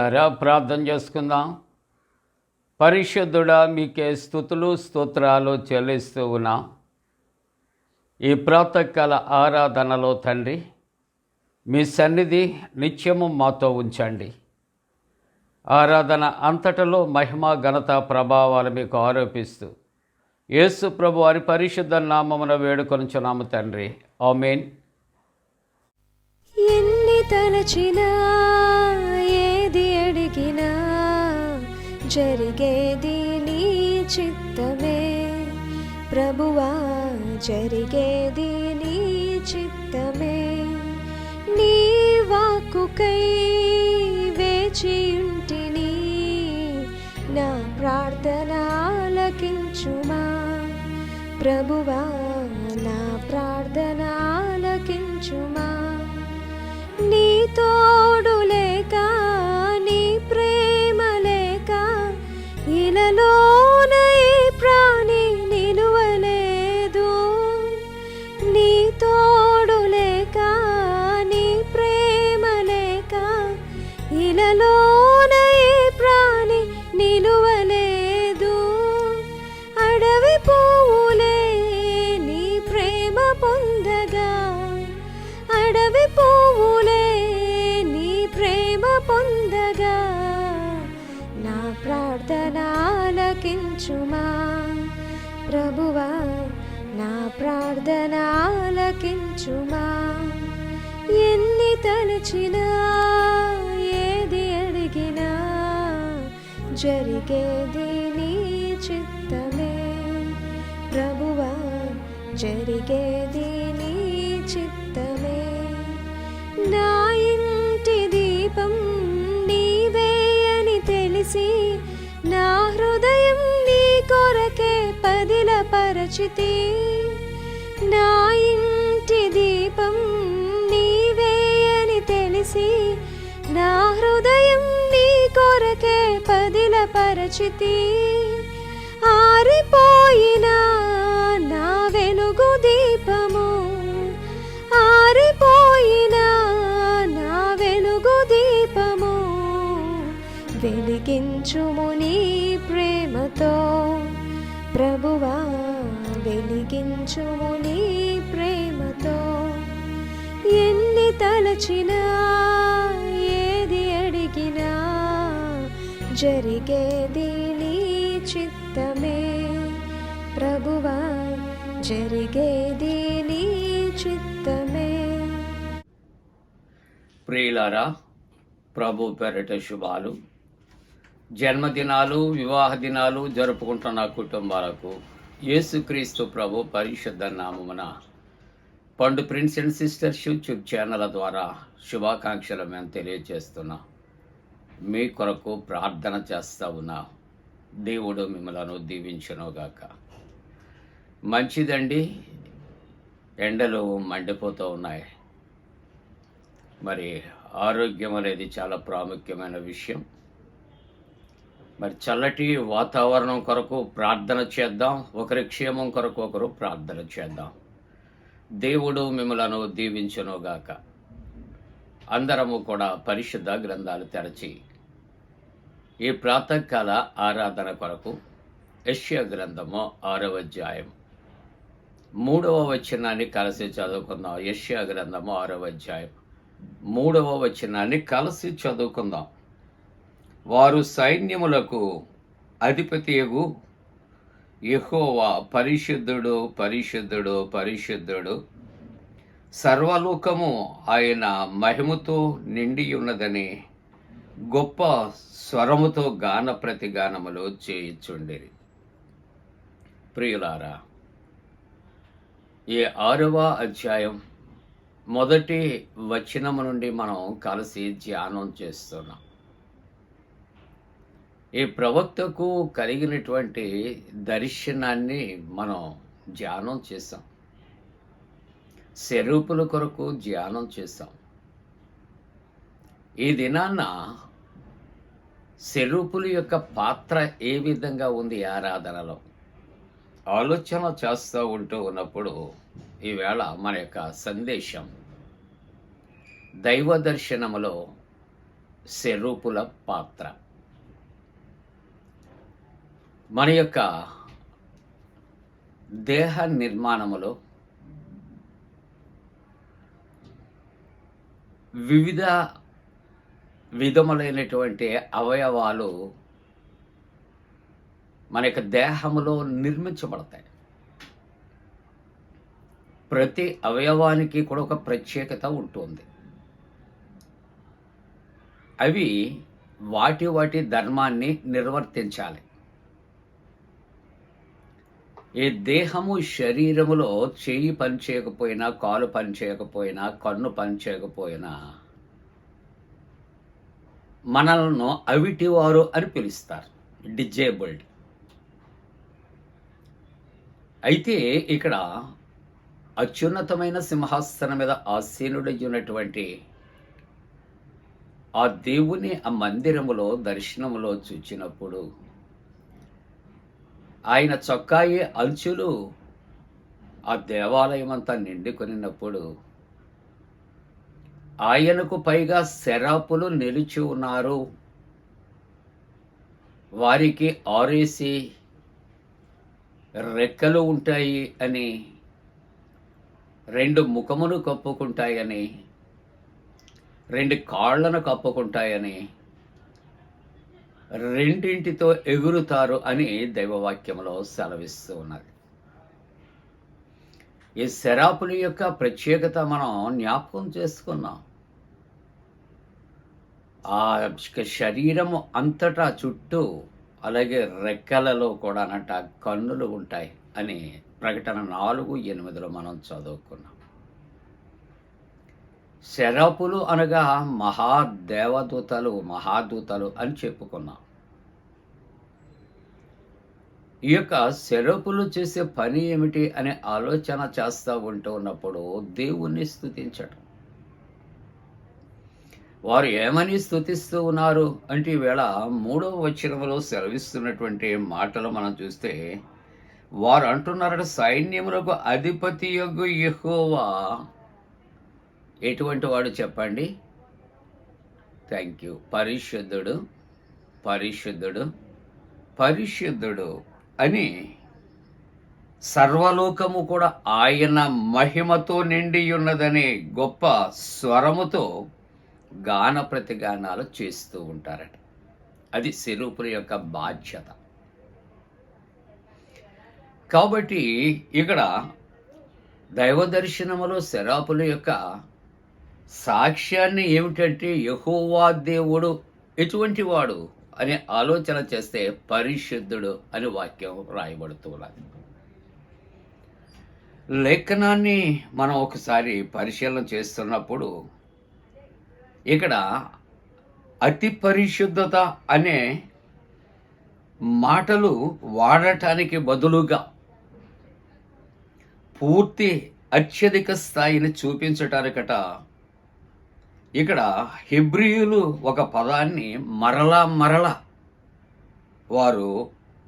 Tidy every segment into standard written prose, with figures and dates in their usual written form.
ప్రియులారా, ప్రార్థన చేసుకుందాం. పరిశుద్ధుడా, మీకే స్తుతులు స్తోత్రాలు చెల్లిస్తూ ఉన్నాం. ఈ ప్రాతకాల ఆరాధనలో తండ్రి, మీ సన్నిధి నిత్యము మాతో ఉంచండి. ఆరాధన అంతటలో మహిమ ఘనత ప్రభావాలు మీకు ఆరోపిస్తూ యేసు ప్రభు వారి పరిశుద్ధ నామమున వేడుకొనుచున్నాము తండ్రి. ఆమేన్. ఎన్ని తలచినా ఏది అడిగినా జరిగేది నీ చిత్తమే ప్రభువా, జరిగేది నీ చిత్తమే. నీ వాక్కుకై వేచియుంటిని, నా ప్రార్థన ఆలకించుమా ప్రభువా, నా ప్రార్థన ఆలకించుమా. నీ తోడు లేక, నీ ప్రేమ లేక ఇలలోన ఏ ప్రాణి నిలువలేదు. నీ తోడు లేక, నీ ప్రేమ లేక ఇలలోన ఏ ప్రాణి నిలువలేదు. అడవి పువ్వులే నీ ప్రేమ పొందగా, అడవి పువ్వులే నీ ప్రేమ పొందగా, నా ప్రార్థన ఆలకించుమా ప్రభువా, నా ప్రార్థన ఆలకించుమా. ఎన్ని తలచినా ఏది అడిగినా జరిగేది నీ చిత్తమే ప్రభువా, జరిగేది నీ చిత్తమే. నా ఇంటి దీపం నీవే అని తెలిసి, నా హృదయం నీ కొరకే పదిలపరచితి. నా ఇంటి దీపం నీవే అని తెలిసి, నా హృదయం నీ కొరకే పదిలపరచితి. ఆరిపోయిన నా వెలుగు దీపము, ఆరిపోయిన నా వెలుగు దీపము వెలిగించుము నీ ప్రేమతో ప్రభువా, వెలిగించుము నీ ప్రేమతో. ఎన్ని తలచినా ఏది అడిగినా జరిగేది నీ చిత్తమే ప్రభువా, జరిగేది నీ చిత్తమే. ప్రియులారా, ప్రభు పేరిట శుభాలు. జన్మదినాలు, వివాహ దినాలు జరుపుకుంటున్న కుటుంబాలకు యేసుక్రీస్తు ప్రభు పరిశుద్ధ నామమున పండు prince and sisters YouTube channel ద్వారా శుభాకాంక్షలు మేము తెలియజేస్తున్నాం. మీ కొరకు ప్రార్థన చేస్తా ఉన్నా. దేవుడు మిమ్మలను దీవించునుగాక. మంచిదండి, ఎండలు మండిపోతూ ఉన్నాయి. మరి ఆరోగ్యం అనేది చాలా ప్రాముఖ్యమైన విషయం. మరి చల్లటి వాతావరణం కొరకు ప్రార్థన చేద్దాం. ఒకరి క్షేమం కొరకు ఒకరు ప్రార్థన చేద్దాం. దేవుడు మిమ్మలను దీవించునుగాక. అందరము కూడా పరిశుద్ధ గ్రంథాలు తెరచి ఈ ప్రాతకాల ఆరాధన కొరకు యెషయా గ్రంథము 6వ అధ్యాయం 3వ వచనాన్ని కలిసి చదువుకుందాం. యెషయా గ్రంథము 6వ అధ్యాయం 3వ వచనాన్ని కలిసి చదువుకుందాం. వారు సైన్యములకు అధిపతియగు యెహోవా పరిశుద్ధుడు, పరిశుద్ధుడు, పరిశుద్ధుడు, సర్వలోకము ఆయన మహిమతో నిండి ఉన్నదని గొప్ప స్వరముతో గాన ప్రతిగానములు చేయుచుండిరి. ప్రియులారా, ఈ 6వ అధ్యాయం మొదటి వచనము నుండి మనం కలిసి ధ్యానం చేస్తున్నాం. ఈ ప్రవక్తకు కలిగినటువంటి దర్శనాన్ని మనం ధ్యానం చేసాం. సెరూపుల కొరకు ధ్యానం చేసాం. ఈ దినాన్న సెరూపుల యొక్క పాత్ర ఏ విధంగా ఉంది ఆరాధనలో ఆలోచన చేస్తూ ఉంటూ ఉన్నప్పుడు ఈవేళ మన యొక్క సందేశం దైవ దర్శనములో సెరూపుల పాత్ర. మన యొక్క దేహ నిర్మాణములో వివిధ విధములైనటువంటి అవయవాలు మన యొక్క దేహములో నిర్మించబడతాయి. ప్రతి అవయవానికి కూడా ఒక ప్రత్యేకత ఉంటుంది. అవి వాటి ధర్మాన్ని నిర్వర్తించాలి. ఈ దేహము శరీరములో చెయ్యి పని చేయకపోయినా, కాలు పని చేయకపోయినా, కన్ను పని చేయకపోయినా మనల్ని అవిటివారు అని పిలుస్తారు, డిజేబుల్డ్. అయితే ఇక్కడ అత్యున్నతమైన సింహాసనం మీద ఆసీనుడై ఉన్నటువంటి ఆ దేవుని ఆ మందిరములో దర్శనములో చూచినప్పుడు ఆయన చొక్కాయి అంచులు ఆ దేవాలయం అంతా నిండుకొనినప్పుడు ఆయనకు పైగా సెరాపులు నిలిచి ఉన్నారు. వారికి ఆరేసి రెక్కలు ఉంటాయి అని, రెండు ముఖమును కప్పుకుంటాయని, రెండు కాళ్లను కప్పుకుంటాయని, రెండింటితో ఎగురుతారు అని దైవవాక్యంలో సెలవిస్తూ ఉన్నది. ఈ శరాపుల యొక్క ప్రత్యేకత మనం జ్ఞాపకం చేసుకున్నాం. ఆ శరీరము అంతటా చుట్టూ, అలాగే రెక్కలలో కూడా కన్నులు ఉంటాయి అని ప్రకటన 4:8 మనం చదువుకున్నాం. శరాపులు అనగా మహాదూతలు అని చెప్పుకున్నాం. ఈ యొక్క శరాపులు చేసే పని ఏమిటి అనే ఆలోచన చేస్తూ ఉన్నప్పుడు దేవుణ్ణి స్తుతించటం. వారు ఏమని స్తుతిస్తూ ఉన్నారు అంటే ఈవేళ 3వ వచనములో సెలవిస్తున్నటువంటి మాటలు మనం చూస్తే, వారు అంటున్నారట, సైన్యములకు అధిపతియగు యెహోవా ఎటువంటి వాడు చెప్పండి? Thank you. పరిశుద్ధుడు, పరిశుద్ధుడు, పరిశుద్ధుడు అని సర్వలోకము కూడా ఆయన మహిమతో నిండి ఉన్నదని గొప్ప స్వరముతో గాన ప్రతిగానాలు చేస్తూ ఉంటారట. అది సెరూపుల యొక్క బాధ్యత. కాబట్టి ఇక్కడ దైవ దర్శనములో సెరాపుల యొక్క సాక్ష్యాన్ని ఏమిటంటే, యెహోవా దేవుడు ఎటువంటి వాడు అనే ఆలోచన చేస్తే పరిశుద్ధుడు అని వాక్యం రాయబడుతూ ఉన్నది. లేఖనాన్ని మనం ఒకసారి పరిశీలన చేస్తున్నప్పుడు ఇక్కడ అతి పరిశుద్ధత అనే మాటలు వాడటానికి బదులుగా పూర్తి అత్యధిక స్థాయిని చూపించటానికట ఇక్కడ హెబ్రీయులు ఒక పదాన్ని మరలా వారు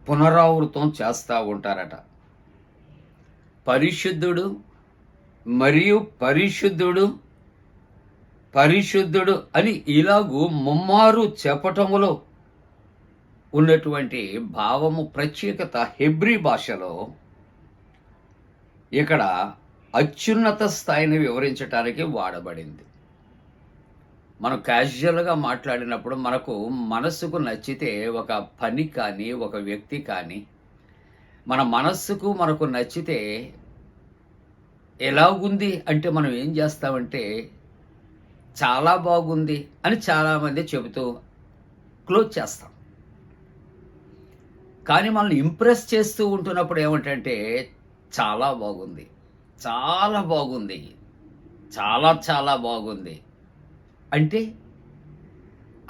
పునరావృతం చేస్తూ ఉంటారట. పరిశుద్ధుడు మరియు పరిశుద్ధుడు, పరిశుద్ధుడు అని ఇలాగూ ముమ్మారు చెప్పటములో ఉన్నటువంటి భావము, ప్రత్యేకత హెబ్రీ భాషలో ఇక్కడ అత్యున్నత స్థాయిని వివరించడానికి వాడబడింది. మనం క్యాజువల్గా మాట్లాడినప్పుడు మనకు మనస్సుకు నచ్చితే ఒక పని కానీ, ఒక వ్యక్తి కానీ, మన మనస్సుకు మనకు నచ్చితే ఎలాగుంది అంటే మనం ఏం చేస్తామంటే, చాలా బాగుంది అని చాలామంది చెబుతూ క్లోజ్ చేస్తాం. కానీ మనల్ని ఇంప్రెస్ చేస్తూ ఉంటున్నప్పుడు ఏమిటంటే, చాలా బాగుంది, చాలా బాగుంది, చాలా బాగుంది అంటే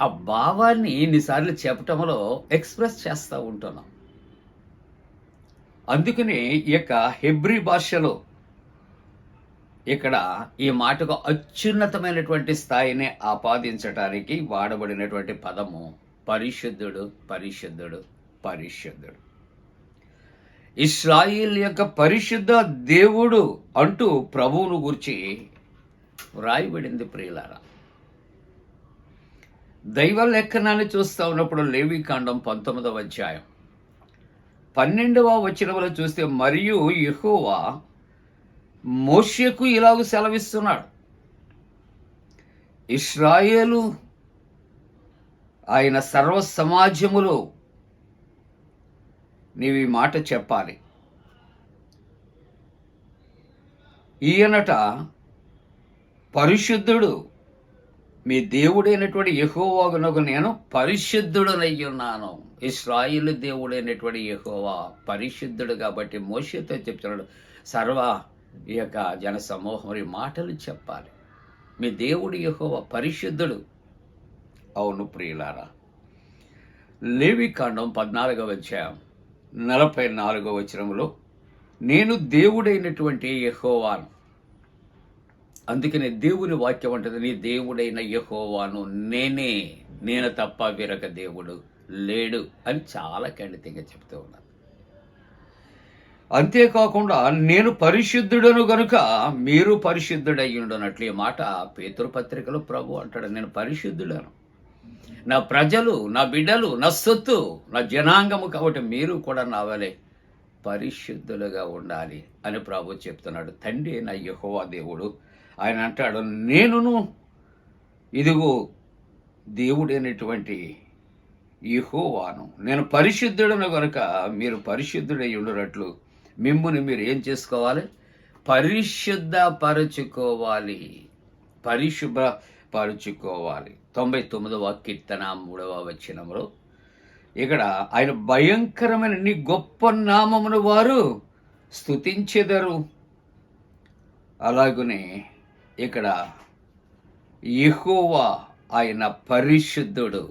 ఆ భావాన్ని ఇన్నిసార్లు చెప్పటంలో ఎక్స్ప్రెస్ చేస్తూ ఉంటున్నాం. అందుకని ఈ యొక్క హెబ్రీ భాషలో ఇక్కడ ఈ మాటకు అత్యున్నతమైనటువంటి స్థాయిని ఆపాదించటానికి వాడబడినటువంటి పదము పరిశుద్ధుడు, పరిశుద్ధుడు, పరిశుద్ధుడు. ఇశ్రాయేల్ యొక్క పరిశుద్ధ దేవుడు అంటూ ప్రభువును గురించి వ్రాయబడింది. ప్రియులారా, దైవ లేఖనాన్ని చూస్తూ ఉన్నప్పుడు లేవీకాండం 19వ అధ్యాయం 12వ వచనంలో చూస్తే, మరియు యెహోవా మోషేకు ఇలాగ సెలవిస్తున్నాడు, ఇశ్రాయేలు ఆయన సర్వ సమాజములో నీవు ఈ మాట చెప్పాలి. ఈయనట పరిశుద్ధుడు, మీ దేవుడైనటువంటి యెహోవాగునకు నేను పరిశుద్ధుడనయ్యున్నాను. ఇశ్రాయేలు దేవుడైనటువంటి యెహోవా పరిశుద్ధుడు కాబట్టి మోషేతో చెప్తున్నాడు, సర్వ ఈ యొక్క జన సమూహం ఈ మాటలు చెప్పాలి. మీ దేవుడు యెహోవా పరిశుద్ధుడు. అవును ప్రియులారా, లేవీకాండం 14వ అధ్యాయం 44వ వచనంలో, నేను దేవుడైనటువంటి యెహోవాను. అందుకనే దేవుని వాక్యం అంటది, నీ దేవుడైన యెహోవాను నేనే, నేను తప్ప వేరొక దేవుడు లేడు అని చాలా ఖండితంగా చెప్తూ ఉన్నాను. అంతేకాకుండా నేను పరిశుద్ధుడను గనుక మీరు పరిశుద్ధుడయ్యుండునట్లు, ఈ మాట పేతురు పత్రికలో ప్రభు అంటాడు, నేను పరిశుద్ధుడను, నా ప్రజలు, నా బిడ్డలు, నా సొత్తు, నా జనాంగము కాబట్టి మీరు కూడా నా వలె పరిశుద్ధులుగా ఉండాలి అని ప్రభు చెప్తున్నాడు. తండ్రి నా యెహోవా దేవుడు ఆయన అంటాడు, నేనును ఇదిగో దేవుడైనటువంటి యెహోవాను, నేను పరిశుద్ధుడను కనుక మీరు పరిశుద్ధుడై ఉండునట్లు మిమ్ముని మీరు ఏం చేసుకోవాలి? పరిశుద్ధపరచుకోవాలి, పరిశుభ్రపరుచుకోవాలి. 99వ కీర్తన 3వ వచనంలో ఇక్కడ ఆయన భయంకరమైన నీ గొప్ప నామమును వారు స్తుతించెదరు. అలాగనే ఇక్కడ యెహోవా ఆయన పరిశుద్ధుడు.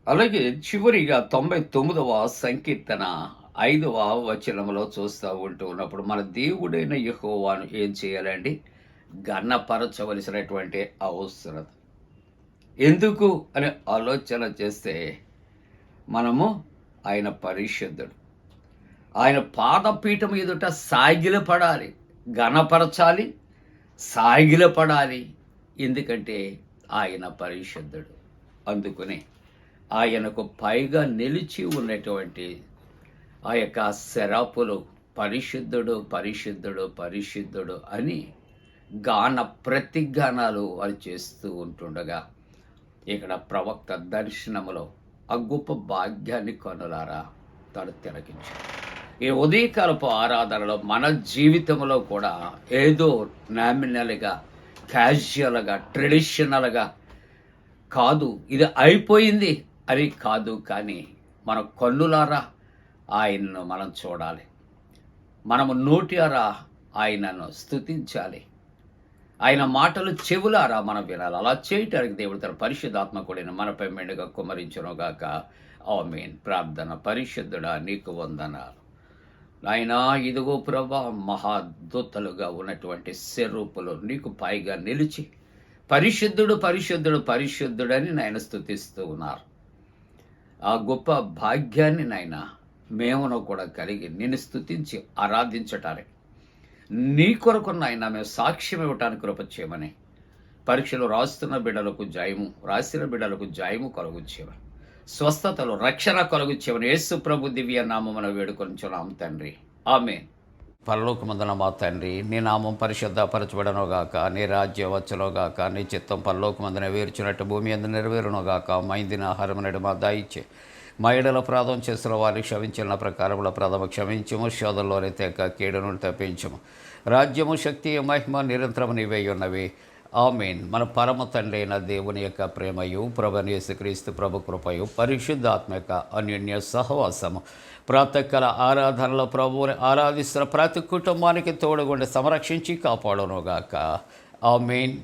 అలాగే చివరిగా 99వ సంకీర్తన 5వ వచనంలో చూస్తూ ఉన్నప్పుడు మన దేవుడైన యెహోవాను ఏం చేయాలండి? ఘనపరచవలసినటువంటి అవసరం. ఎందుకు అని ఆలోచన చేస్తే మనము ఆయన పరిశుద్ధుడు, ఆయన పాదపీఠం ఎదుట సాగిలపడాలి, ఘనపరచాలి, సాగిలపడాలి. ఎందుకంటే ఆయన పరిశుద్ధుడు. అందుకని ఆయనకు పైగా నిలిచి ఉన్నటువంటి ఆ యొక్క శరాపులు పరిశుద్ధుడు, పరిశుద్ధుడు, పరిశుద్ధుడు అని గాన ప్రతిగానాలు వారు చేస్తూ ఉంటుండగా ఇక్కడ ప్రవక్త దర్శనములో ఆ గొప్ప భాగ్యాన్ని కనులారా తాను తిలకించాడు. ఈ ఉదయకాలపు ఆరాధనలో మన జీవితంలో కూడా ఏదో నామినల్గా, క్యాజువల్గా, ట్రెడిషనల్గా కాదు, ఇది అయిపోయింది అని కాదు, కానీ మన కన్నులారా ఆయనను మనం చూడాలి, మనము నోటియారా ఆయనను స్తుతించాలి, ఆయన మాటలు చెవులారా మనం వినాలి. అలా చేయటానికి దేవుడు తన పరిశుద్ధాత్మ కూడిన మనపై మెండుగా కుమ్మరించునుగాక. ఆమేన్. ప్రార్థన. పరిశుద్ధుడా నీకు వందనాలు నాయనా. ఇదిగో ప్రభా, మహాదూతలుగా ఉన్నటువంటి స్వరూపులు నీకు పైగా నిలిచి పరిశుద్ధుడు, పరిశుద్ధుడు, పరిశుద్ధుడని నాయన స్తుతిస్తూ ఉన్నారు. ఆ గొప్ప భాగ్యాన్ని నాయన మేమును కూడా కలిగి నిన్ను స్తుతించి ఆరాధించటానికి నీ కొరకు నాయన మేము సాక్ష్యం ఇవ్వటానికి కృప చేయమని, పరీక్షలు రాస్తున్న బిడ్డలకు జయము, రాసిన బిడ్డలకు జయము కలుగు చేయమని, స్వస్థతలు, రక్షణ కలుగు చేయమని యేసు ప్రభు దివ్య నామమున వేడుకొంచున్నాం తండ్రి. ఆమేన్. పరలోకమందున మా తండ్రి, నీ నామం పరిశుద్ధపరచబడనుగాక, నీ రాజ్యం వచ్చునుగాక, నీ చిత్తం పరలోకమందున వేర్చినట్టు భూమి అందు నెరవేరునుగాక. మా ఇందిన ఆహారం నేడు మా దయచే, మా ఎడల అపరాధం చేసిన వారికి క్షమించిన ప్రకారముల ప్రథమ క్షమించము, శోధంలోని తెక్క కీడును తప్పించము. రాజ్యము, శక్తి, మహిమ నిరంతరము నీవే ఉన్నవి. ఆమేన్. మన పరమ తండ్రి అయిన దేవుని యొక్క ప్రేమయు, ప్రభువైన యేసుక్రీస్తు ప్రభు కృపయు, పరిశుద్ధాత్మ యొక్క అన్యోన్య సహవాసము ప్రాతకాల ఆరాధనలో ప్రభువుని ఆరాధిస్తున్న ప్రతి కుటుంబానికి తోడుగుండి సంరక్షించి కాపాడునుగాక. ఆమేన్.